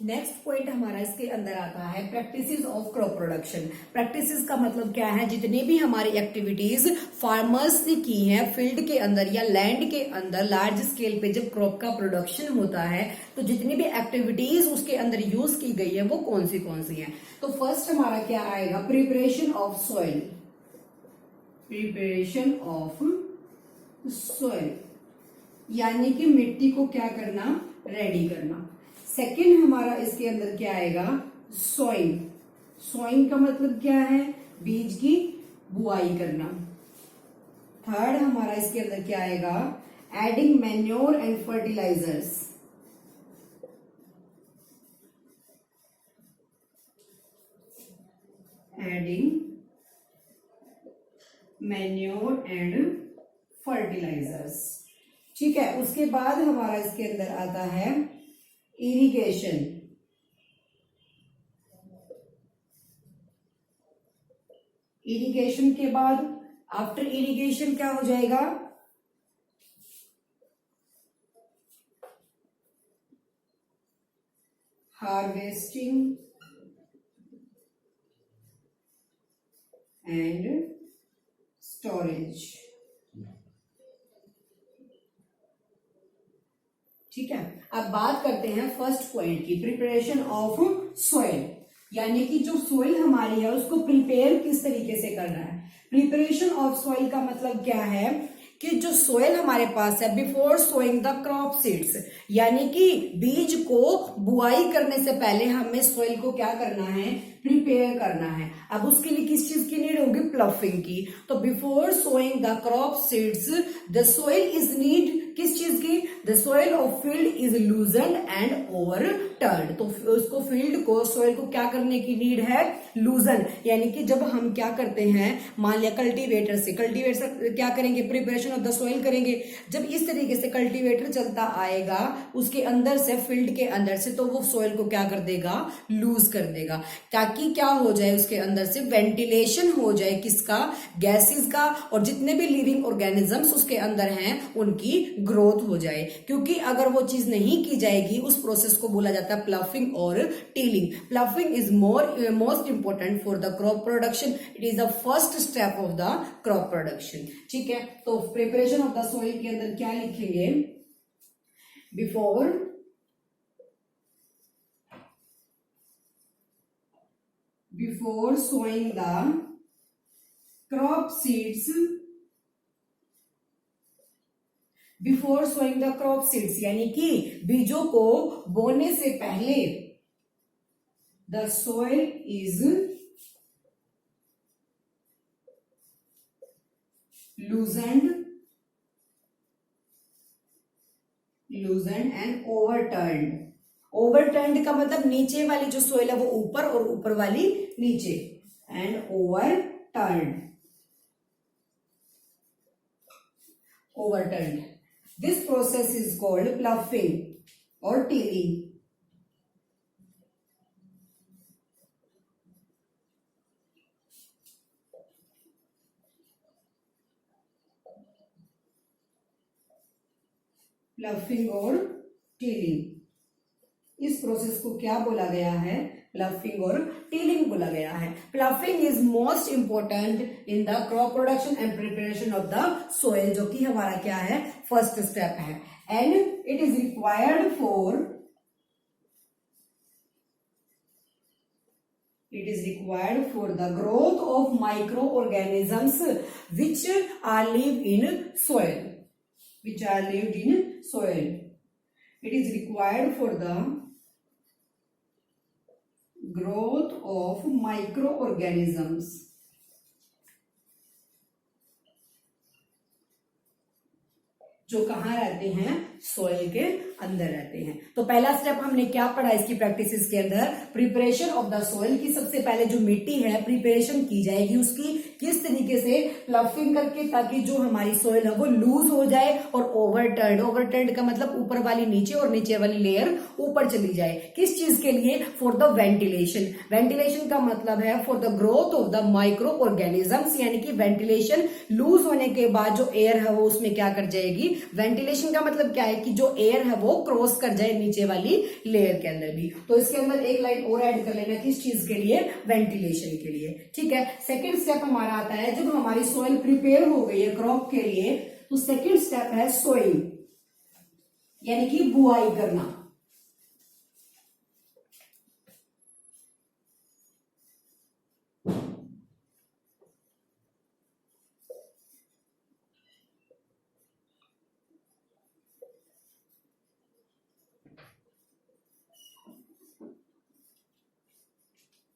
Next point हमारा इसके अंदर आता है practices of crop production. Practices का मतलब क्या है, जितने भी हमारी एक्टिविटीज फार्मर्स ने की हैं फील्ड के अंदर या लैंड के अंदर लार्ज स्केल पे जब क्रॉप का प्रोडक्शन होता है तो जितनी भी एक्टिविटीज उसके अंदर यूज की गई है वो कौन सी हैं। तो फर्स्ट हमारा क्या आएगा, preparation of soil, preparation of soil यानी कि मिट्टी को क्या करना, रेडी करना। सेकंड हमारा इसके अंदर क्या आएगा, सोइंग। सोइंग का मतलब क्या है, बीज की बुआई करना। थर्ड हमारा इसके अंदर क्या आएगा, adding manure and fertilisers, adding manure and fertilisers. ठीक है, उसके बाद हमारा इसके अंदर आता है इरिगेशन। इरिगेशन के बाद आफ्टर इरिगेशन क्या हो जाएगा, हार्वेस्टिंग एंड स्टोरेज। ठीक है, अब बात करते हैं फर्स्ट पॉइंट की, प्रिपरेशन ऑफ सोइल यानी कि जो सोइल हमारी है उसको प्रिपेयर किस तरीके से करना है। प्रिपरेशन ऑफ सोइल का मतलब क्या है कि जो सोइल हमारे पास है before sowing the crop seeds यानी कि बीज को बुआई करने से पहले हमें सोइल को क्या करना है, प्रिपेयर करना है। अब उसके लिए किस चीज की नीड होगी, प्लफिंग की। तो before sowing the crop seeds the soil is need किस चीज की, the soil of field is loosened and overturned. तो उसको फील्ड को सोइल को क्या करने की नीड है, लूजन यानी कि जब हम क्या करते हैं, मान लिया कल्टीवेटर से क्या करेंगे, प्रिपरेशन ऑफ द सोइल करेंगे। जब इस तरीके से कल्टीवेटर चलता आएगा उसके अंदर से, फील्ड के अंदर से, तो वो सोइल को क्या कर देगा, लूज कर देगा, ताकि क्या हो जाए, उसके अंदर से वेंटिलेशन हो जाए, किसका, गैसेस का, और जितने भी लिविंग ऑर्गेनिजम्स उसके अंदर हैं उनकी ग्रोथ हो जाए। क्योंकि अगर वो चीज नहीं की जाएगी उस प्रोसेस को बोला जाता है प्लफिंग और tilling. Ploughing is most important for the crop production, it is the first step of the crop production. ठीक है, तो प्रिपरेशन ऑफ द सोइल के अंदर क्या लिखेंगे, before sowing the crop seeds, before sowing the crop seeds यानी कि बीजों को बोने से पहले, the soil is loosened and overturned. Overturned का मतलब नीचे वाली जो सोइल है वो ऊपर और ऊपर वाली नीचे, and ओवरटर्न्ड। This process is called ploughing or tilling. Ploughing और tilling, इस प्रोसेस को क्या बोला गया है, प्लफिंग और टीलिंग बोला गया है। Ploughing is most important in the crop production and preparation of the soil, जो कि हमारा क्या है, फर्स्ट स्टेप है। And it is required for the growth of micro organisms which are live in soil, It is required for the growth of microorganisms जो कहाँ रहते हैं, सोइल के अंदर रहते हैं। तो पहला स्टेप हमने क्या पढ़ा इसकी प्रैक्टिसेस के अंदर, प्रिपरेशन ऑफ द सोइल की सबसे पहले जो मिट्टी है प्रिपरेशन की जाएगी उसकी किस तरीके से, प्लफिंग करके, ताकि जो हमारी सोइल है वो लूज हो जाए, और ओवरटर्न्ड का मतलब ऊपर वाली नीचे और नीचे वाली लेयर ऊपर चली जाए। किस चीज के लिए, फॉर द वेंटिलेशन का मतलब है for the growth of the micro organisms, यानी कि वेंटिलेशन लूज होने के बाद जो एयर है वो उसमें क्या कर जाएगी, वेंटिलेशन का मतलब क्या है कि जो एयर है वो क्रॉस कर जाए नीचे वाली लेयर के अंदर भी। तो इसके अंदर एक लाइन और ऐड कर लेना, किस चीज के लिए, वेंटिलेशन के लिए। ठीक है, सेकेंड स्टेप हमारा आता है जब हमारी सॉइल प्रिपेयर हो गई है क्रॉप के लिए, तो सेकेंड स्टेप है सोइंग, यानी कि बुआई करना।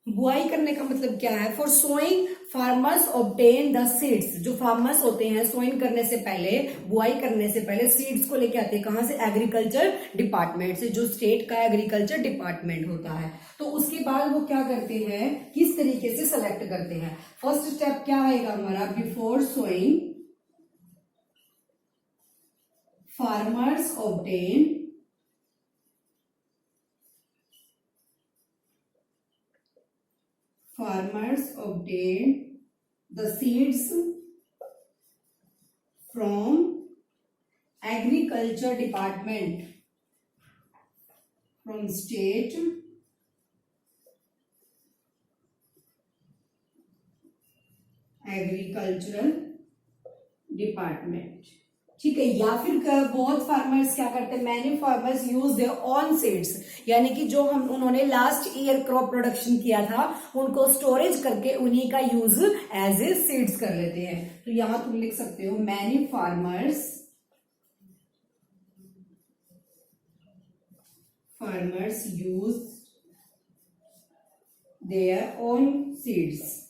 बुआई करने का मतलब क्या है, for sowing farmers obtain the seeds. जो फार्मर्स होते हैं सोइंग करने से पहले, बुआई करने से पहले सीड्स को लेके आते हैं कहां से, एग्रीकल्चर डिपार्टमेंट से, जो स्टेट का एग्रीकल्चर डिपार्टमेंट होता है। तो उसके बाद वो क्या करते हैं, किस तरीके से सेलेक्ट करते हैं। फर्स्ट स्टेप क्या आएगा हमारा, before sowing farmers obtain the seeds from agriculture department, from state agricultural department। ठीक है, या फिर बहुत फार्मर्स क्या करते हैं, many farmers use their own seeds, यानी कि जो उन्होंने लास्ट ईयर क्रॉप प्रोडक्शन किया था उनको स्टोरेज करके उन्हीं का यूज एज ए सीड्स कर लेते हैं। तो यहां तुम लिख सकते हो many farmers use their own seeds.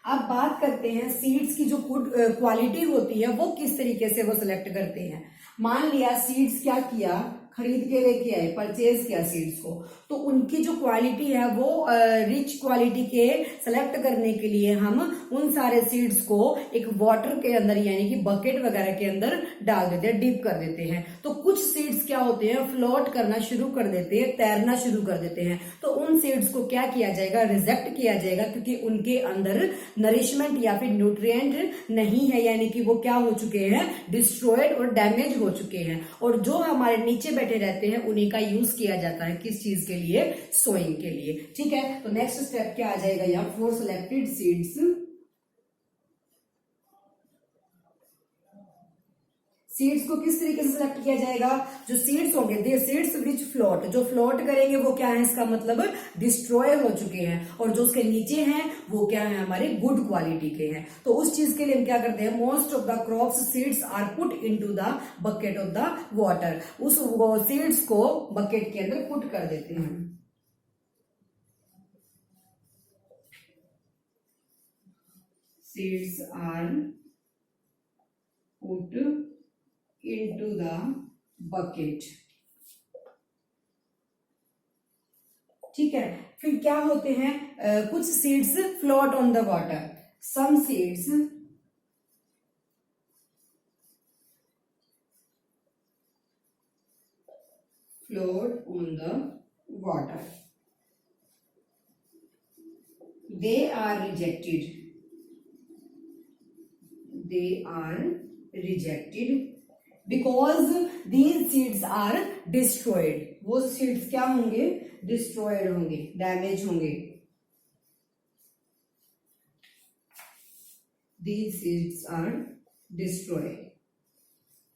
अब बात करते हैं सीड्स की जो गुड क्वालिटी होती है वो किस तरीके से वो सिलेक्ट करते हैं। मान लिया सीड्स क्या किया, खरीद के लेके आए, परचेज किया सीड्स को, तो उनकी जो क्वालिटी है वो रिच क्वालिटी के सेलेक्ट करने के लिए हम उन सारे सीड्स को एक वाटर के अंदर यानी कि बकेट वगैरह के अंदर डाल देते हैं, डिप कर देते हैं। तो कुछ सीड्स क्या होते हैं, फ्लोट करना शुरू कर देते हैं, तैरना शुरू कर देते हैं। तो उन सीड्स को क्या किया जाएगा, रिजेक्ट किया जाएगा, क्योंकि उनके अंदर नरिशमेंट या फिर न्यूट्रिएंट नहीं है, यानी कि वो क्या हो चुके हैं, डिस्ट्रॉयड और डैमेज हो चुके हैं। और जो हमारे नीचे बैठे रहते हैं उन्हीं का यूज किया जाता है, किस चीज के लिए, सोइंग के लिए। ठीक है, तो नेक्स्ट स्टेप क्या आ जाएगा यहाँ, फॉर सिलेक्टेड सीड्स को किस तरीके से सिलेक्ट किया जाएगा। जो सीड्स होंगे, दे सीड्स विच फ्लोट, जो फ्लोट करेंगे वो क्या है, इसका मतलब डिस्ट्रॉय हो चुके हैं, और जो उसके नीचे हैं वो क्या है, हमारे गुड क्वालिटी के हैं। तो उस चीज के लिए हम क्या करते हैं, most of the crops seeds are put into the bucket of the water. उस सीड्स को बकेट के अंदर पुट कर देते हैं। Seeds are put into the bucket। ठीक है, फिर क्या होते हैं, कुछ seeds float on the water, some seeds float on the water, they are rejected because these seeds are destroyed। वो सीड्स क्या होंगे, डिस्ट्रॉयड होंगे, डैमेज होंगे। These seeds are destroyed।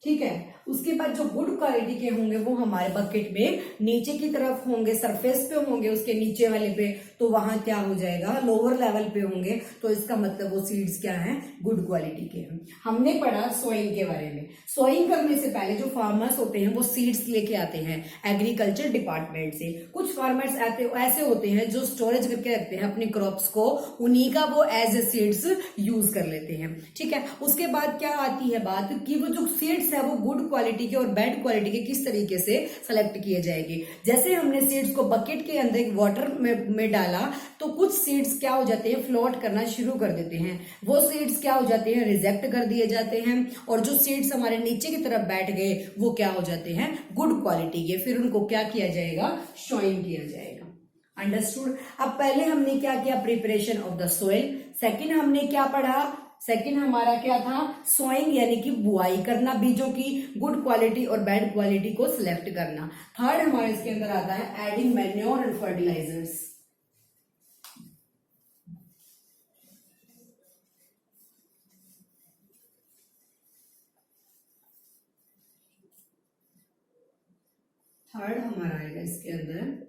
ठीक है, उसके बाद जो गुड क्वालिटी के होंगे वो हमारे बकेट में नीचे की तरफ होंगे, सरफेस पे होंगे, उसके नीचे वाले पे, तो वहां क्या हो जाएगा, लोअर लेवल पे होंगे। तो इसका मतलब वो सीड्स क्या हैं, गुड क्वालिटी के हैं। हमने पढ़ा सोइंग के बारे में। सोइंग करने से पहले जो फार्मर्स होते हैं वो सीड्स लेके आते हैं एग्रीकल्चर डिपार्टमेंट से। कुछ फार्मर्स ऐसे होते हैं जो स्टोरेज करके रखते हैं अपनी क्रॉप्स को, उन्हीं का वो एज ए सीड्स यूज कर लेते हैं। ठीक है, उसके बाद क्या आती है बात कि वो जो सीड्स है वो गुड क्वालिटी के और बैड क्वालिटी के किस तरीके से सेलेक्ट किए जाएंगे। जैसे हमने सीड्स को बकेट के अंदर एक वाटर में डाला, तो कुछ सीड्स क्या हो जाते हैं, फ्लोट करना शुरू कर देते हैं। वो सीड्स क्या हो जाते हैं, रिजेक्ट कर दिए जाते हैं। और जो सीड्स हमारे नीचे की तरफ बैठ गए वो क्या हो जाते हैं, गुड क्वालिटी के। फिर उनको क्या किया जाएगा, शोइंग किया जाएगा। अंडरस्टूड। अब पहले हमने क्या किया, preparation of the soil. Second हमने क्या पढ़ा, सेकंड हमारा क्या था, सोइंग यानी कि बुआई करना, बीजों की गुड क्वालिटी और बैड क्वालिटी को सिलेक्ट करना। थर्ड हमारे इसके अंदर आता है adding manure and fertilisers. Third हमारा आएगा इसके अंदर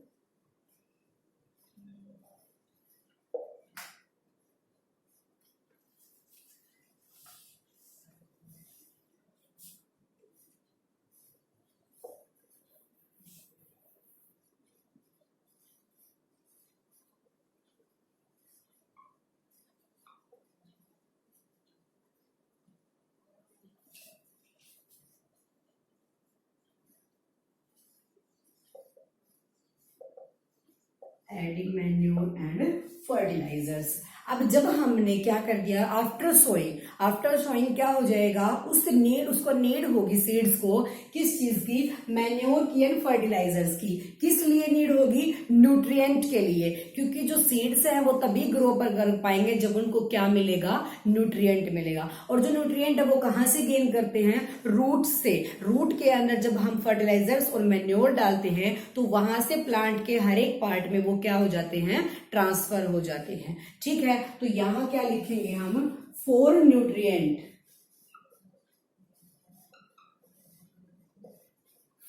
एडिंग मैन्योर एंड फर्टिलाइजर्स। अब जब हमने क्या कर दिया, आफ्टर सोइंग क्या हो जाएगा, उसको नीड होगी सीड्स को, किस चीज की, मैन्योर की एंड फर्टिलाइजर्स की। किस लिए नीड होगी, न्यूट्रिएंट के लिए, क्योंकि जो सीड्स हैं वो तभी ग्रो कर पाएंगे जब उनको क्या मिलेगा, न्यूट्रिएंट मिलेगा। और जो न्यूट्रिएंट है वो कहाँ से गेन करते हैं, रूट से। रूट के अंदर जब हम फर्टिलाइजर्स और मैन्योर डालते हैं तो वहां से प्लांट के हर एक पार्ट में वो क्या हो जाते हैं, ट्रांसफर हो जाते हैं। ठीक है, तो यहां क्या लिखेंगे हम, 4 न्यूट्रिएंट,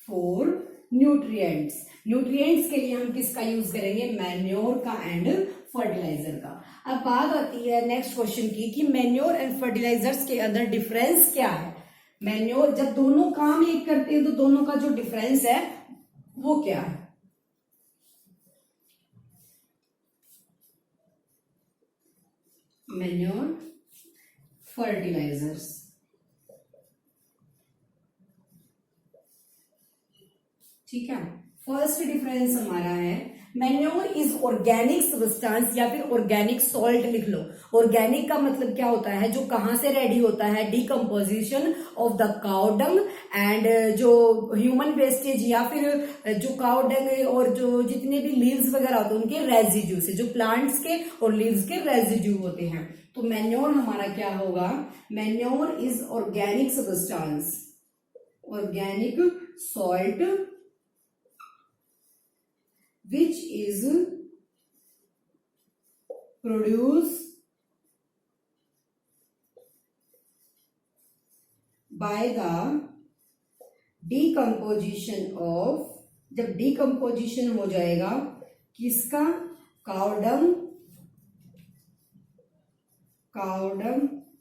4 न्यूट्रिएंट्स के लिए हम किसका यूज करेंगे, मैन्योर का एंड फर्टिलाइजर का। अब बात आती है नेक्स्ट क्वेश्चन की कि मैन्योर एंड फर्टिलाइजर्स के अंदर डिफरेंस क्या है। मैन्योर जब दोनों काम एक करते हैं तो दोनों का जो डिफरेंस है वो क्या है। मैन्योर, फर्टिलाइजर्स, ठीक है। फर्स्ट डिफरेंस हमारा है मैन्योर इज ऑर्गेनिक सब्सटेंस या फिर ऑर्गेनिक सॉल्ट लिख लो। ऑर्गेनिक का मतलब क्या होता है, जो कहां से रेडी होता है, decomposition of the cow dung and जो ह्यूमन वेस्टेज या फिर जो काउ डंग और जो जितने भी लीव्स वगैरह होते हैं उनके रेजिड्यू से, जो प्लांट्स के और लीव्स के रेजिड्यू होते हैं। तो मैन्योर हमारा क्या होगा, manure is organic substance, organic salt which is produced by the decomposition of, जब decomposition हो जाएगा किसका, काउडंग,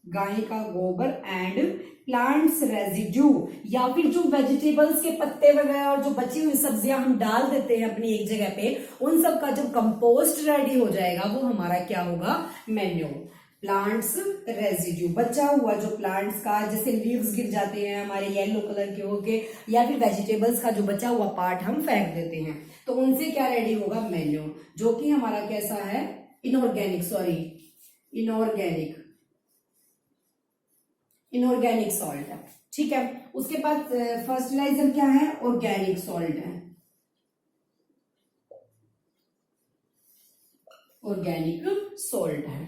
गाय का गोबर एंड प्लांट्स रेजिड्यू, या फिर जो वेजिटेबल्स के पत्ते वगैरह और जो बची हुई सब्जियां हम डाल देते हैं अपनी एक जगह पे, उन सब का जब कंपोस्ट रेडी हो जाएगा वो हमारा क्या होगा, मैन्योर। प्लांट्स रेजिड्यू, बचा हुआ जो प्लांट्स का, जैसे लीव्स गिर जाते हैं हमारे येलो कलर के होके, या फिर वेजिटेबल्स का जो बचा हुआ पार्ट हम फेंक देते हैं, तो उनसे क्या रेडी होगा, मैन्योर, जो कि हमारा कैसा है, इनऑर्गेनिक सॉल्ट है। ठीक है, उसके बाद फर्टिलाइजर क्या है, ऑर्गेनिक सॉल्ट है,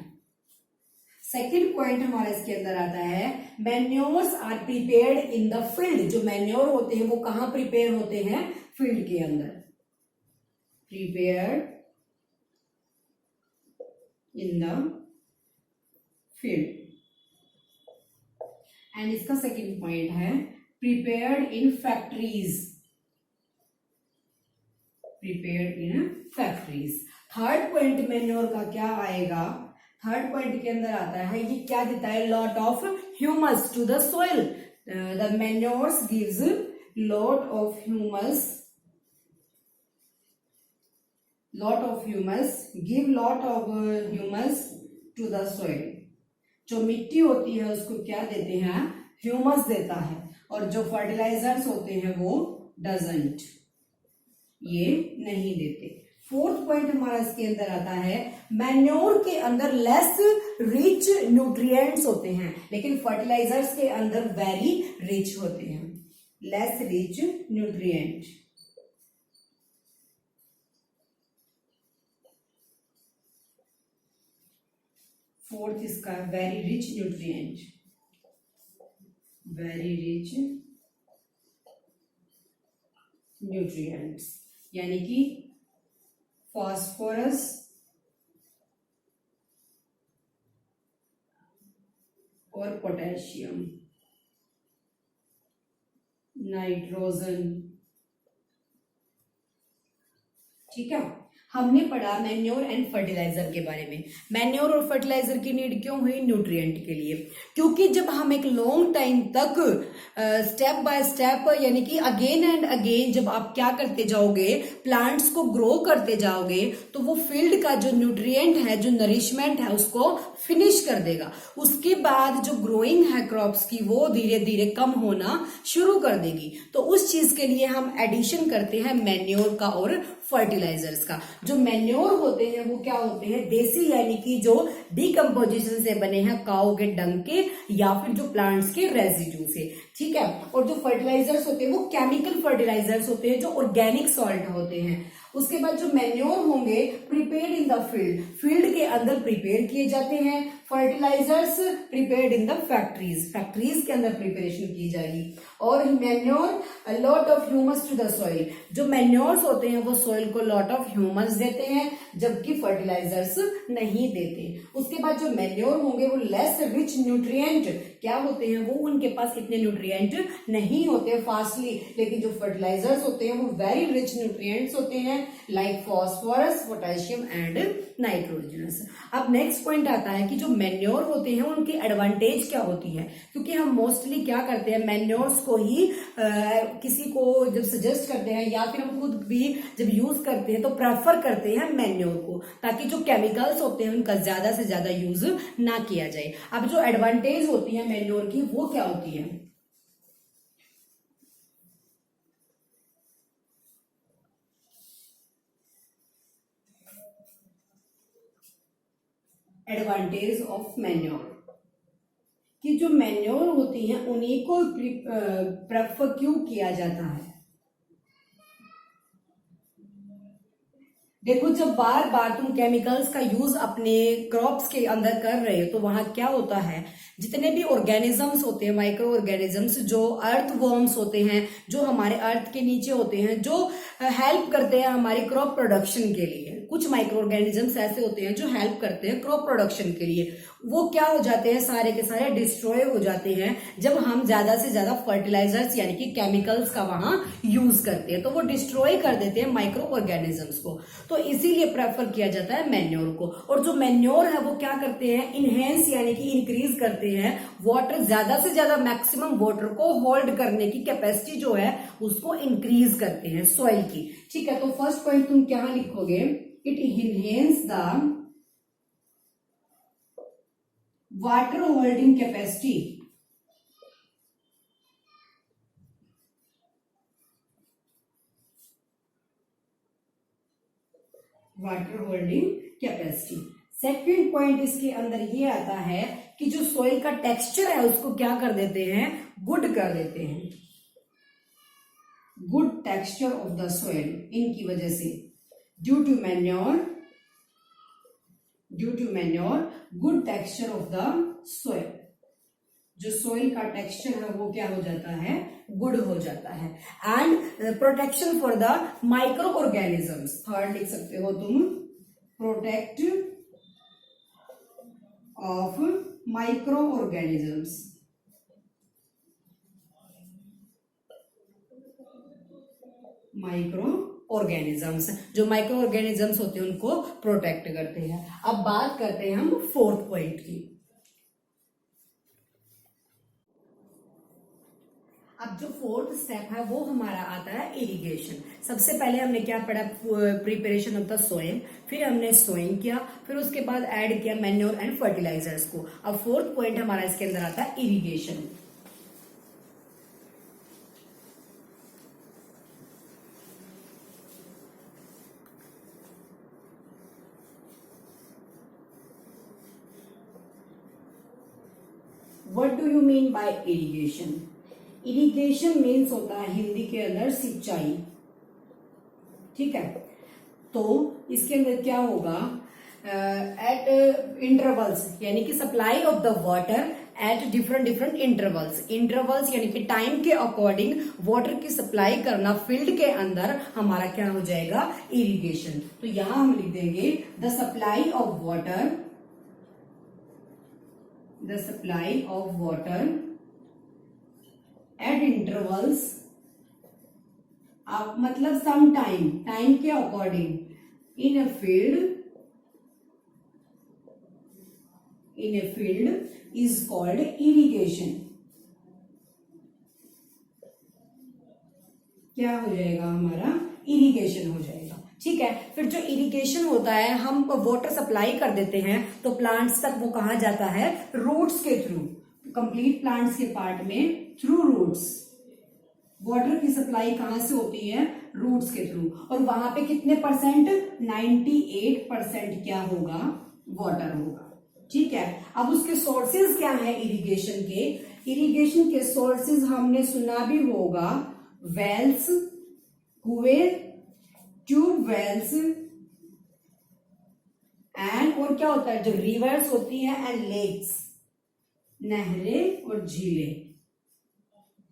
सेकेंड पॉइंट हमारा इसके अंदर आता है manures are prepared in the field. जो मैन्योर होते हैं वो कहां प्रिपेयर होते हैं, फील्ड के अंदर, prepared in the field. And इसका सेकेंड पॉइंट है prepared in factories, third point manure का क्या आएगा, थर्ड पॉइंट के अंदर आता है, ये क्या देता है, lot of humus to the soil, the manures gives lot of humus, give lot of humus to the soil. जो मिट्टी होती है उसको क्या देते हैं, ह्यूमस देता है, और जो फर्टिलाइजर्स होते हैं वो डजंट, ये नहीं देते। फोर्थ पॉइंट हमारा इसके अंदर आता है मैन्योर के अंदर लेस रिच न्यूट्रिएंट्स होते हैं, लेकिन फर्टिलाइजर्स के अंदर वेरी रिच होते हैं, लेस रिच न्यूट्रिएंट। फोर्थ इसका very rich nutrient, very rich nutrients, यानी कि फास्फोरस, और पोटेशियम, नाइट्रोजन। ठीक है, हमने पढ़ा मैन्योर एंड फर्टिलाइजर के बारे में। मैन्योर और फर्टिलाइजर की नीड क्यों हुई? न्यूट्रिएंट के लिए, क्योंकि जब हम एक लॉन्ग टाइम तक स्टेप बाय स्टेप यानी कि अगेन एंड अगेन जब आप क्या करते जाओगे, प्लांट्स को ग्रो करते जाओगे, तो वो फील्ड का जो न्यूट्रिएंट है, जो नरिशमेंट है, उसको फिनिश कर देगा। उसके बाद जो ग्रोइंग है क्रॉप्स की, वो धीरे धीरे कम होना शुरू कर देगी। तो उस चीज के लिए हम एडिशन करते हैं मैन्योर का और फर्टिलाइजर्स का। जो मैन्योर होते हैं वो क्या होते हैं? देसी, यानी कि जो डिकम्पोजिशन से बने हैं, काऊ के डंग के या फिर जो प्लांट्स के रेजिड्यू से। ठीक है, और जो फर्टिलाइजर्स होते हैं वो केमिकल फर्टिलाइजर्स होते हैं, जो ऑर्गेनिक सॉल्ट होते हैं। उसके बाद जो मैन्योर होंगे prepared in the field, field के अंदर प्रिपेयर किए जाते हैं। Fertilisers prepared in the factories, factories के अंदर प्रिपरेशन की जाएगी। और manure lot of humus to the soil, जो मैन्योर्स होते हैं वो सॉइल को लॉट ऑफ ह्यूमस देते हैं, जबकि फर्टिलाइजर्स नहीं देते। उसके बाद जो मैन्योर होंगे वो लेस रिच न्यूट्रिएंट क्या होते हैं? वो उनके पास इतने न्यूट्रिएंट नहीं होते फास्टली, लेकिन जो फर्टिलाइजर्स होते हैं वो वेरी रिच न्यूट्रिएंट्स होते हैं, like phosphorus, potassium and nitrogenous. अब नेक्स्ट पॉइंट आता है कि जो मैन्योर होते हैं उनकी एडवांटेज क्या होती है, क्योंकि हम मोस्टली क्या करते हैं, मैन्योर्स को ही किसी को जब सजेस्ट करते हैं या फिर हम खुद भी जब यूज करते हैं तो प्रेफर करते हैं मैन्योर को, ताकि जो केमिकल्स होते हैं उनका ज्यादा से ज्यादा यूज ना किया जाए। अब जो एडवांटेज होती है मैन्योर की वो क्या होती है? एडवांटेज ऑफ मैन्योर, कि जो मैन्योर होती हैं उन्हीं को प्रेफर क्यों किया जाता है? देखो, जब बार बार तुम केमिकल्स का यूज अपने क्रॉप्स के अंदर कर रहे हो तो वहां क्या होता है, जितने भी ऑर्गेनिजम्स होते हैं, माइक्रो ऑर्गेनिजम्स, जो अर्थ वॉर्म्स होते हैं, जो हमारे अर्थ के नीचे होते हैं, जो हेल्प करते हैं हमारे क्रॉप प्रोडक्शन के लिए। कुछ माइक्रो ऑर्गेनिजम्स ऐसे होते हैं जो हेल्प करते हैं क्रॉप प्रोडक्शन के लिए, वो क्या हो जाते हैं, सारे के सारे डिस्ट्रॉय हो जाते हैं जब हम ज्यादा से ज्यादा फर्टिलाइजर्स यानी कि केमिकल्स का वहां यूज करते हैं, तो वो डिस्ट्रॉय कर देते हैं माइक्रो ऑर्गेनिजम्स को। तो इसीलिए प्रेफर किया जाता है मैन्योर को। और जो मैन्योर है वो क्या करते हैं, इनहेंस यानी कि इंक्रीज करते हैं वाटर, ज्यादा से ज्यादा मैक्सिमम वाटर को होल्ड करने की कैपेसिटी जो है उसको इंक्रीज करते हैं सॉइल की। ठीक है, तो फर्स्ट पॉइंट तुम क्या लिखोगे, it enhance the water holding capacity, water holding capacity. Second point इसके अंदर ये आता है कि जो सॉइल का टेक्सचर है उसको क्या कर देते हैं, गुड कर देते हैं, good texture of the soil, इनकी वजह से, due to manure good texture of the soil, जो सॉइल का टेक्सचर है वो क्या हो जाता है, गुड हो जाता है। And protection for the micro organisms, third लिख सकते हो तुम, protect of micro organisms, micro organisms, जो माइक्रो ऑर्गेनिजम्स होते हैं उनको प्रोटेक्ट करते हैं। अब बात करते हैं हम फोर्थ पॉइंट की। अब जो फोर्थ स्टेप है वो हमारा आता है इरिगेशन। सबसे पहले हमने क्या पढ़ा, प्रिपरेशन ऑफ द सोइल, फिर हमने सोइंग किया, फिर उसके बाद ऐड किया मैन्योर एंड फर्टिलाइजर्स को। अब फोर्थ पॉइंट हमारा इसके अंदर आता है irrigation. What do you mean by irrigation? Irrigation means होता है हिंदी के अंदर सिंचाई। ठीक है, तो इसके अंदर क्या होगा, एट इंटरवल्स, यानी कि supply of the water at different different intervals यानी कि टाइम के अकॉर्डिंग वाटर की सप्लाई करना फील्ड के अंदर हमारा क्या हो जाएगा, इरिगेशन। तो यहां हम लिख देंगे the supply of water at intervals, मतलब सम टाइम के according in a field is called irrigation. क्या हो जाएगा हमारा, इरिगेशन हो जाएगा। ठीक है, फिर जो इरिगेशन होता है, हम वाटर सप्लाई कर देते हैं तो प्लांट्स तक वो कहा जाता है, रूट्स के थ्रू, कंप्लीट प्लांट्स के पार्ट में थ्रू रूट्स। वाटर की सप्लाई कहां से होती है, रूट्स के थ्रू। और वहां पे कितने परसेंट, 98% क्या होगा, वाटर होगा। ठीक है, अब उसके सोर्सेज क्या है इरिगेशन के सोर्सेज हमने सुना भी होगा, वेल्स, कुएं, ट्यूब वेल्स एंड, और क्या होता है, जो रिवर्स होती है एंड लेक्स, नहरें और झीलें,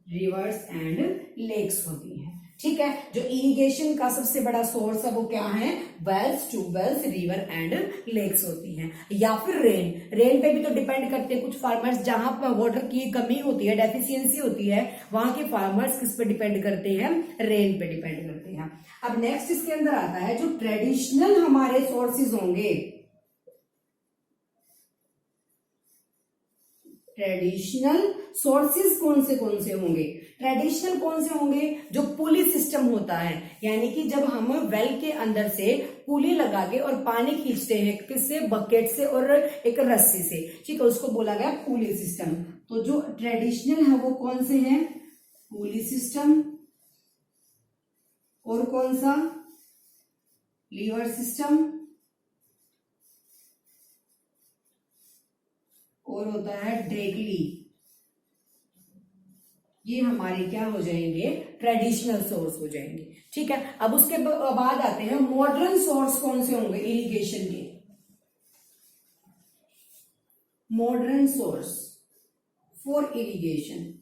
रिवर्स एंड लेक्स होती हैं। ठीक है, जो इरिगेशन का सबसे बड़ा सोर्स है वो क्या है, wells, tubewells, river and lakes होती हैं। या फिर रेन पे भी तो डिपेंड करते हैं कुछ फार्मर्स, जहां पर वाटर की कमी होती है, डेफिशिएंसी होती है, वहां के फार्मर्स किस पे डिपेंड करते हैं, रेन पे डिपेंड करते हैं। अब नेक्स्ट इसके अंदर आता है जो ट्रेडिशनल हमारे सोर्सेज होंगे, ट्रेडिशनल सोर्सेज कौन से होंगे, ट्रेडिशनल कौन से होंगे, जो पुली सिस्टम होता है, यानी कि जब हम वेल के अंदर से पुली लगा के और पानी खींचते हैं, किससे, बकेट से और एक रस्सी से, ठीक है, उसको बोला गया पुली सिस्टम। तो जो ट्रेडिशनल है वो कौन से हैं, पुली सिस्टम, और कौन सा, लीवर सिस्टम, और होता है ड्रेगली। ये हमारे क्या हो जाएंगे, ट्रेडिशनल सोर्स हो जाएंगे। ठीक है, अब उसके बाद आते हैं मॉडर्न सोर्स कौन से होंगे इरिगेशन के, modern source for irrigation,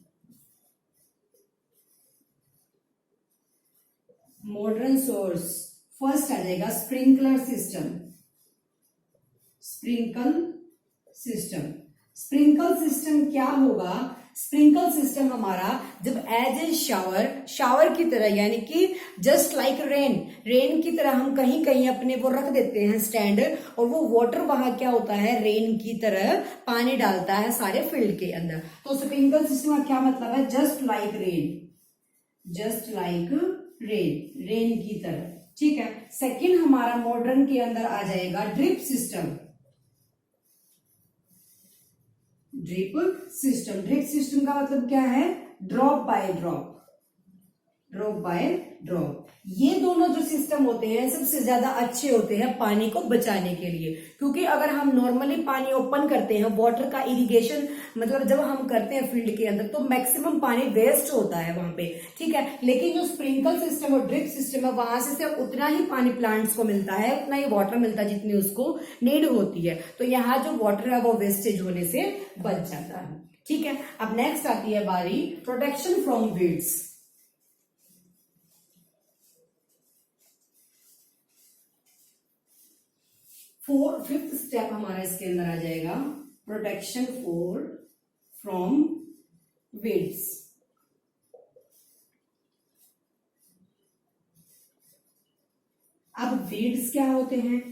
modern source first आ जाएगा स्प्रिंकलर सिस्टम, स्प्रिंकल सिस्टम क्या होगा, स्प्रिंकल सिस्टम हमारा जब एज ए शावर की तरह, यानी कि जस्ट लाइक रेन की तरह हम कहीं कहीं अपने वो रख देते हैं स्टैंड, और वो वाटर वहां क्या होता है, रेन की तरह पानी डालता है सारे फील्ड के अंदर। तो स्प्रिंकल सिस्टम का क्या मतलब है, जस्ट लाइक रेन की तरह। ठीक है, सेकंड हमारा मॉडर्न के अंदर आ जाएगा ड्रिप सिस्टम, ड्रिप सिस्टम का मतलब क्या है, ड्रॉप बाय ड्रॉप। ये दोनों जो सिस्टम होते हैं सबसे ज्यादा अच्छे होते हैं पानी को बचाने के लिए, क्योंकि अगर हम नॉर्मली पानी ओपन करते हैं, वाटर का इरिगेशन मतलब जब हम करते हैं फील्ड के अंदर, तो मैक्सिमम पानी वेस्ट होता है वहां पे। ठीक है, लेकिन जो स्प्रिंकल सिस्टम और ड्रिप सिस्टम है, वहां से सिर्फ उतना ही पानी प्लांट्स को मिलता है, उतना ही वाटर मिलता है जितनी उसको नीड होती है। तो यहाँ जो वाटर है वो वेस्टेज होने से बच जाता है। ठीक है, अब नेक्स्ट आती है बारी protection from weeds. Fifth step हमारा इसके अंदर आ जाएगा प्रोटेक्शन फ्रॉम वीड्स। अब वीड्स क्या होते हैं,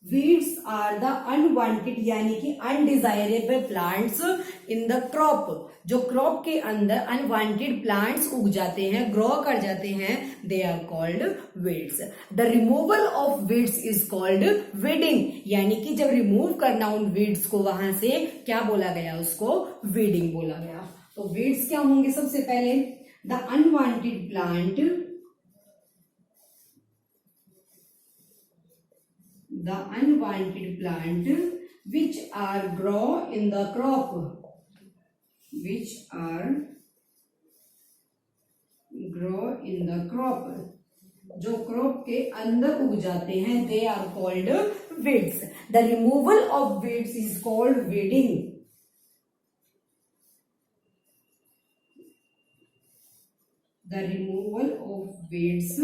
वीड्स आर द अनवांटेड यानी कि undesirable plants in the crop, जो क्रॉप के अंदर अनवांटेड प्लांट्स उग जाते हैं, ग्रो कर जाते हैं, they are called weeds. The removal of weeds is called weeding, यानी कि जब रिमूव करना उन वीड्स को वहां से क्या बोला गया, उसको वीडिंग बोला गया। तो वीड्स क्या होंगे, सबसे पहले the unwanted plant, the unwanted plant which are grow in the crop, जो क्रॉप के अंदर उग जाते हैं, they are called weeds. The removal of weeds is called weeding. The removal of weeds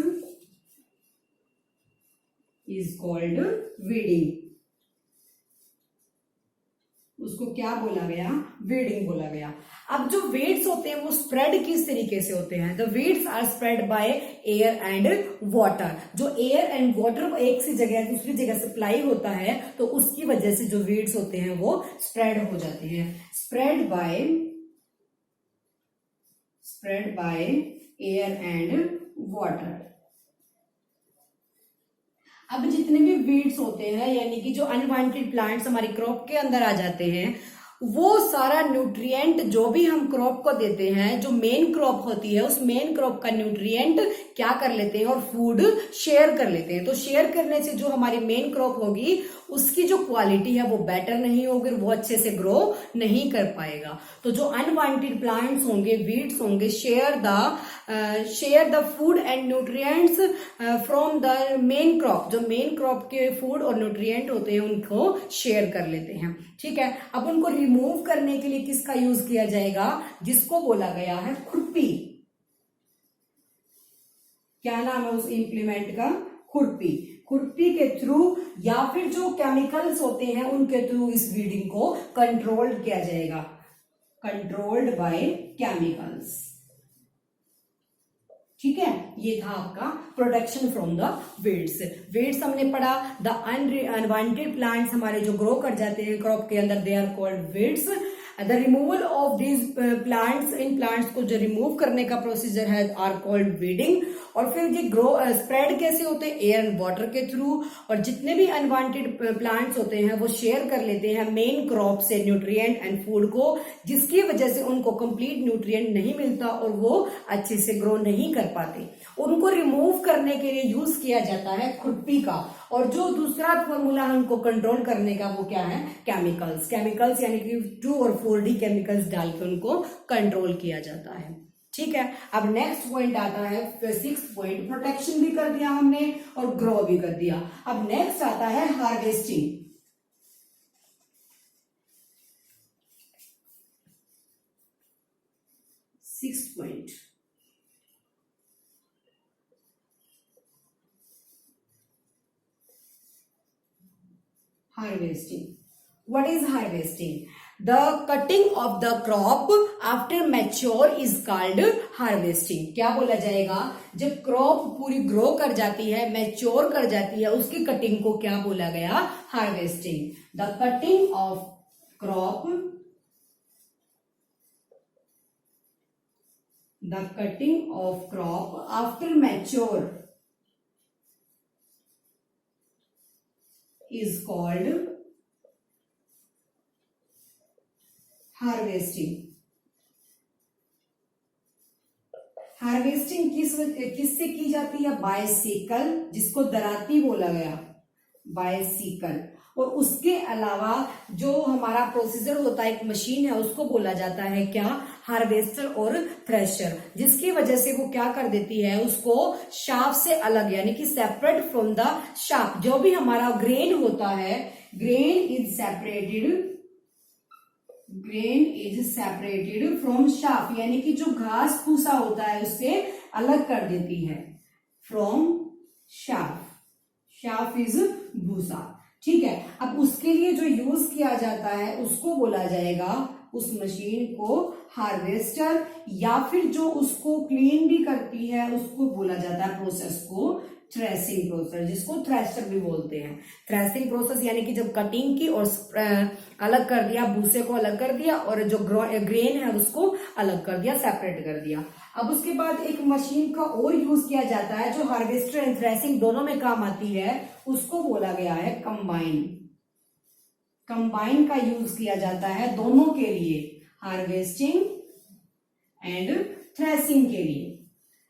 is called weeding. उसको क्या बोला गया? वीडिंग बोला गया। अब जो वेड्स होते हैं वो स्प्रेड किस तरीके से होते हैं? The weeds are spread by air and water. जो एयर एंड वाटर एक सी जगह दूसरी जगह सप्लाई होता है तो उसकी वजह से जो वेड्स होते हैं वो स्प्रेड हो जाते हैं। Spread by air and water. अब जितने भी वीड्स होते हैं यानी कि जो अनवांटेड प्लांट्स हमारी क्रॉप के अंदर आ जाते हैं, वो सारा न्यूट्रिएंट जो भी हम क्रॉप को देते हैं, जो मेन क्रॉप होती है उस मेन क्रॉप का न्यूट्रिएंट क्या कर लेते हैं और फूड शेयर कर लेते हैं। तो शेयर करने से जो हमारी मेन क्रॉप होगी उसकी जो क्वालिटी है वो बेटर नहीं होगी, वो अच्छे से ग्रो नहीं कर पाएगा। तो जो अनवांटेड प्लांट्स होंगे, वीड्स होंगे, share the food and nutrients from the main crop. जो मेन क्रॉप के फूड और न्यूट्रिएंट होते हैं उनको शेयर कर लेते हैं। ठीक है, अब उनको रिमूव करने के लिए किसका यूज किया जाएगा? जिसको बोला गया है खुरपी। क्या नाम है उस इंप्लीमेंट का? खुरपी। खुरपी के थ्रू या फिर जो केमिकल्स होते हैं उनके थ्रू इस वीडिंग को कंट्रोल किया जाएगा। Controlled by chemicals. ठीक है, ये था आपका protection from the weeds. Weeds हमने पढ़ा। द अनवांटेड प्लांट्स हमारे जो ग्रो कर जाते हैं क्रॉप के अंदर, they are called weeds. The removal of these plants, इन प्लांट्स को जो रिमूव करने का प्रोसीजर है आर कॉल्ड वीडिंग। और फिर ये ग्रो स्प्रेड कैसे होते हैं? एयर एंड वाटर के थ्रू। और जितने भी अनवांटेड प्लांट्स होते हैं वो शेयर कर लेते हैं मेन क्रॉप से न्यूट्रिएंट एंड फूड को, जिसकी वजह से उनको कंप्लीट न्यूट्रिएंट नहीं मिलता और वो अच्छे से ग्रो नहीं कर पाते। उनको रिमूव करने के लिए यूज किया जाता है खुरपी का। और जो दूसरा फॉर्मूला है उनको कंट्रोल करने का वो क्या है? केमिकल्स। केमिकल्स यानी कि 2 और 4D केमिकल्स डाल के उनको कंट्रोल किया जाता है। ठीक है, अब नेक्स्ट पॉइंट आता है 6th पॉइंट। प्रोटेक्शन भी कर दिया हमने और ग्रो भी कर दिया। अब नेक्स्ट आता है harvesting. Sixth point, harvesting. What is harvesting? The cutting of the crop after mature is called harvesting. क्या बोला जाएगा? जब क्रॉप पूरी ग्रो कर जाती है, मैच्योर कर जाती है, उसकी कटिंग को क्या बोला गया? Harvesting. The cutting of crop, the cutting of crop after mature is called harvesting. Harvesting किससे की जाती है? बायसिकल, जिसको दराती बोला गया, बायसिकल। और उसके अलावा जो हमारा प्रोसीजर होता है, एक मशीन है, उसको बोला जाता है क्या? हार्वेस्टर और थ्रेशर, जिसकी वजह से वो क्या कर देती है? उसको शाफ्ट से अलग यानी कि सेपरेट फ्रॉम द शाफ्ट। जो भी हमारा ग्रेन होता है, grain is separated from shaft, यानी कि जो घास फूसा होता है उससे अलग कर देती है। फ्रॉम शाफ्ट, शाफ्ट इज भूसा। ठीक है, अब उसके लिए जो यूज किया जाता है उसको बोला जाएगा, उस मशीन को हार्वेस्टर, या फिर जो उसको क्लीन भी करती है उसको बोला जाता है प्रोसेस को थ्रेसिंग प्रोसेस, जिसको थ्रेशर भी बोलते हैं। थ्रेसिंग प्रोसेस यानी कि जब कटिंग की और अलग कर दिया, भूसे को अलग कर दिया और जो ग्रेन है उसको अलग कर दिया, सेपरेट कर दिया। अब उसके बाद एक मशीन का और यूज किया जाता है जो हार्वेस्टर एंड थ्रेसिंग दोनों में काम आती है, उसको बोला गया है कंबाइन। कंबाइन का यूज किया जाता है दोनों के लिए, हार्वेस्टिंग एंड थ्रेसिंग के लिए।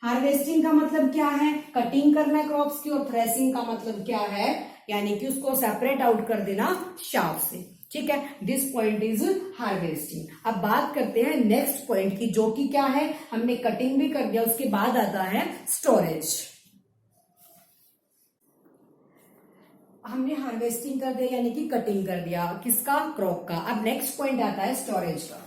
हार्वेस्टिंग का मतलब क्या है? कटिंग करना क्रॉप्स की, और थ्रेसिंग का मतलब क्या है? यानी कि उसको सेपरेट आउट कर देना शाफ्ट से। ठीक है, दिस पॉइंट इज हार्वेस्टिंग। अब बात करते हैं नेक्स्ट पॉइंट की, जो कि क्या है? हमने कटिंग भी कर दिया, उसके बाद आता है स्टोरेज। हमने हार्वेस्टिंग कर दिया यानी कि कटिंग कर दिया किसका, क्रॉप का। अब नेक्स्ट पॉइंट आता है स्टोरेज का।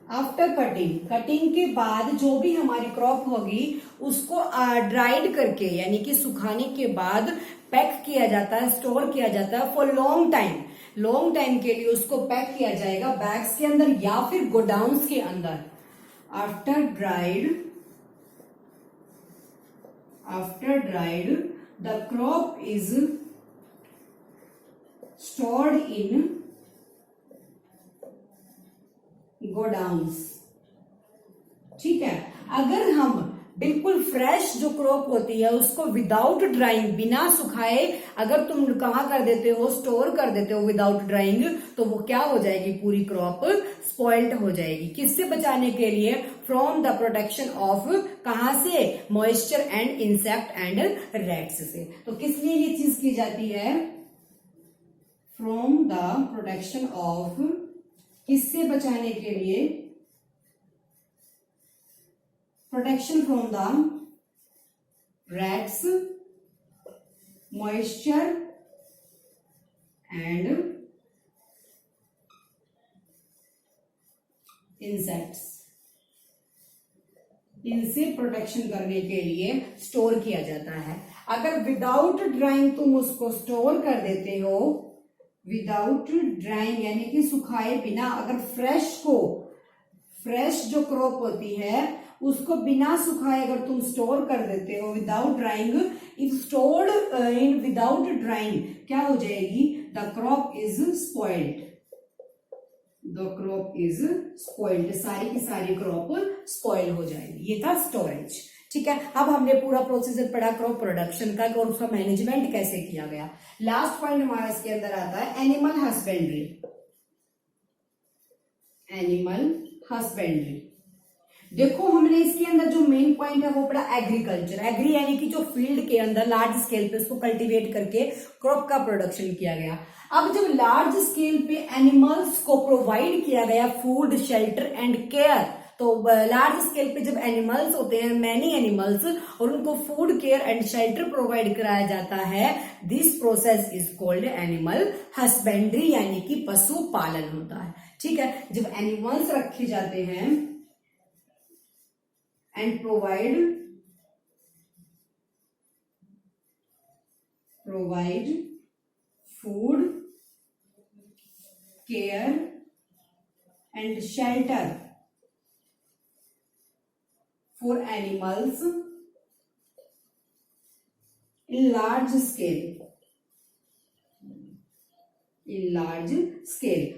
आफ्टर कटिंग, कटिंग के बाद जो भी हमारी क्रॉप होगी उसको ड्राइड करके यानी कि सुखाने के बाद पैक किया जाता है, स्टोर किया जाता है for long time. Long time के लिए उसको पैक किया जाएगा बैग्स के अंदर या फिर गोडाउन्स के अंदर। After dried the crop is stored in godowns. ठीक है, अगर हम बिल्कुल फ्रेश जो क्रॉप होती है उसको विदाउट ड्राइंग, बिना सुखाए अगर तुम कहाँ कर देते हो, स्टोर कर देते हो विदाउट ड्राइंग, तो वो क्या हो जाएगी, पूरी क्रॉप स्पॉइल्ड हो जाएगी। किससे बचाने के लिए, फ्रॉम द प्रोटेक्शन ऑफ, कहां से, moisture and insect and rats से। तो किस लिए ये चीज की जाती है, फ्रॉम द प्रोटेक्शन ऑफ, किससे बचाने के लिए, protection from the rats, moisture and insects, इनसे प्रोटेक्शन करने के लिए स्टोर किया जाता है। अगर विदाउट ड्राइंग तुम उसको स्टोर कर देते हो, विदाउट ड्राइंग यानी कि सुखाए बिना, अगर फ्रेश जो क्रॉप होती है उसको बिना सुखाए अगर तुम स्टोर कर देते हो without drawing, if stored in without drawing, क्या हो जाएगी, the crop is spoiled, the crop is spoiled, सारी की सारी क्रॉप स्पॉइल हो जाएगी। ये था स्टोरेज। ठीक है, अब हमने पूरा प्रोसीजर पढ़ा क्रॉप प्रोडक्शन का और उसका मैनेजमेंट कैसे किया गया। लास्ट पॉइंट हमारा इसके अंदर आता है एनिमल हस्बेंड्री। एनिमल हस्बेंड्री, देखो हमने इसके अंदर जो मेन पॉइंट है वो पढ़ा एग्रीकल्चर। एग्री यानी कि जो फील्ड के अंदर लार्ज स्केल पे उसको कल्टीवेट करके क्रॉप का प्रोडक्शन किया गया। अब जब लार्ज स्केल पे एनिमल्स को प्रोवाइड किया गया फूड, शेल्टर एंड केयर, तो लार्ज स्केल पे जब एनिमल्स होते हैं, मैनी एनिमल्स, और उनको food, care and shelter provide कराया जाता है, this process is called animal husbandry, यानी कि पशु पालन होता है। ठीक है, जब एनिमल्स रखे जाते हैं and provide food, care and shelter for animals in large scale,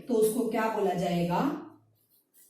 तो उसको क्या बोला जाएगा,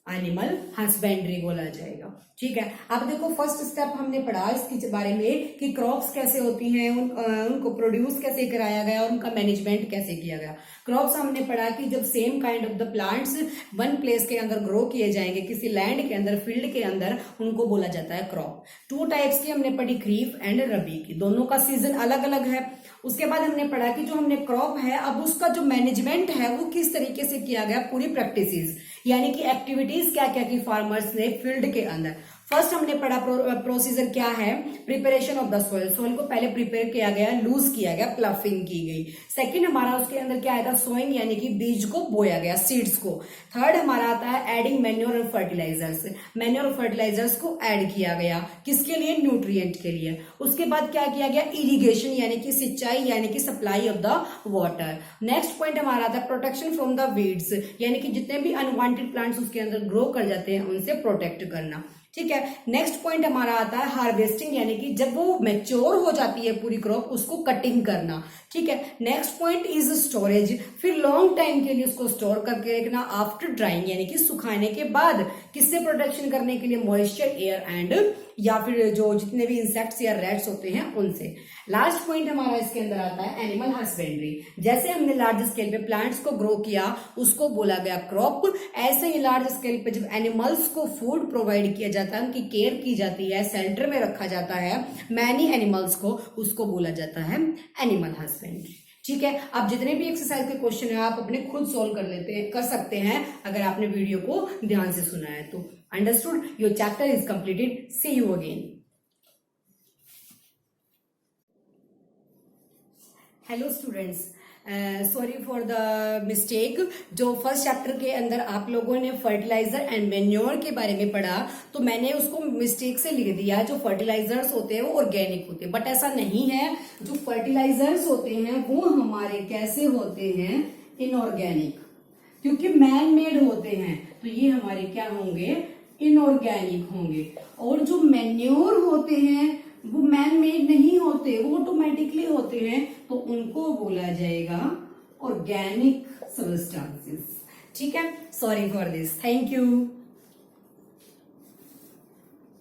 एनिमल हस्बेंड्री बोला जाएगा। ठीक है, अब देखो फर्स्ट स्टेप हमने पढ़ा इसके बारे में कि क्रॉप्स कैसे होती हैं, उनको प्रोड्यूस कैसे कराया गया और उनका मैनेजमेंट कैसे किया गया। क्रॉप्स हमने पढ़ा कि जब same kind of the plants one place के अंदर ग्रो किए जाएंगे, किसी लैंड के अंदर, फील्ड के अंदर, उनको बोला जाता है क्रॉप। 2 टाइप्स की हमने पढ़ी, खरीफ एंड रबी की, दोनों का सीजन अलग अलग है। उसके बाद हमने पढ़ा कि जो हमने क्रॉप है अब उसका जो मैनेजमेंट है वो किस तरीके से किया गया, पूरी प्रैक्टिसेस यानी कि एक्टिविटीज क्या क्या की फार्मर्स ने फील्ड के अंदर। फर्स्ट हमने पढ़ा प्रोसीजर क्या है, preparation of the soil, soil को पहले प्रिपेयर किया गया, लूज किया गया, प्लफिंग की गई। सेकंड हमारा उसके अंदर क्या आया था, सोइंग यानी कि बीज को बोया गया, सीड्स को। थर्ड हमारा आता है एडिंग मैन्योर और फर्टिलाइजर्स, मैन्योर और फर्टिलाइजर्स को ऐड किया गया, किसके लिए, न्यूट्रिएंट के लिए। उसके बाद क्या किया गया, इरिगेशन यानी कि सिंचाई यानी कि supply of the water. Next point हमारा आता है प्रोटेक्शन फ्रॉम द वीड्स, यानी कि जितने भी अनवांटेड प्लांट्स उसके अंदर ग्रो कर जाते हैं उनसे प्रोटेक्ट करना। ठीक है, नेक्स्ट पॉइंट हमारा आता है हार्वेस्टिंग, यानी कि जब वो मैच्योर हो जाती है पूरी क्रॉप उसको कटिंग करना। ठीक है, नेक्स्ट पॉइंट इज स्टोरेज, फिर लॉन्ग टाइम के लिए उसको स्टोर करके रखना। आफ्टर ड्राइंग यानी कि सुखाने के बाद, किससे प्रोटेक्शन करने के लिए, मॉइस्चर, एयर एंड या फिर जो जितने भी इंसेक्ट्स या रैट्स होते हैं उनसे। लास्ट पॉइंट हमारा इसके अंदर आता है एनिमल हस्बेंड्री, जैसे हमने लार्ज स्केल पे प्लांट्स को ग्रो किया उसको बोला गया क्रॉप, ऐसे ही लार्ज स्केल पे जब एनिमल्स को फूड प्रोवाइड किया जाता है, उनकी केयर की जाती है, सेंटर में रखा जाता है मैनी एनिमल्स को, उसको बोला जाता है एनिमल हस्बेंड्री। ठीक है, आप जितने भी एक्सरसाइज के क्वेश्चन है आप अपने खुद सॉल्व कर सकते हैं अगर आपने वीडियो को ध्यान से सुना है तो। Understood? Your chapter is completed. See you again. Hello students, sorry for the mistake. जो फर्स्ट चैप्टर के अंदर आप लोगों ने फर्टिलाइजर एंड मैन्योर के बारे में पढ़ा तो मैंने उसको मिस्टेक से लिख दिया। जो फर्टिलाइजर्स होते हैं वो ऑर्गेनिक होते हैं, बट ऐसा नहीं है। जो फर्टिलाइजर्स होते हैं वो हमारे कैसे होते हैं, इनऑर्गेनिक, क्योंकि मैन मेड होते हैं तो ये हमारे क्या होंगे, इनऑर्गेनिक होंगे। और जो मैन्योर होते हैं वो मैन मेड नहीं होते, वो ऑटोमेटिकली होते हैं तो उनको बोला जाएगा ऑर्गेनिक सब्सटेंसेस। ठीक है, sorry for this, thank you.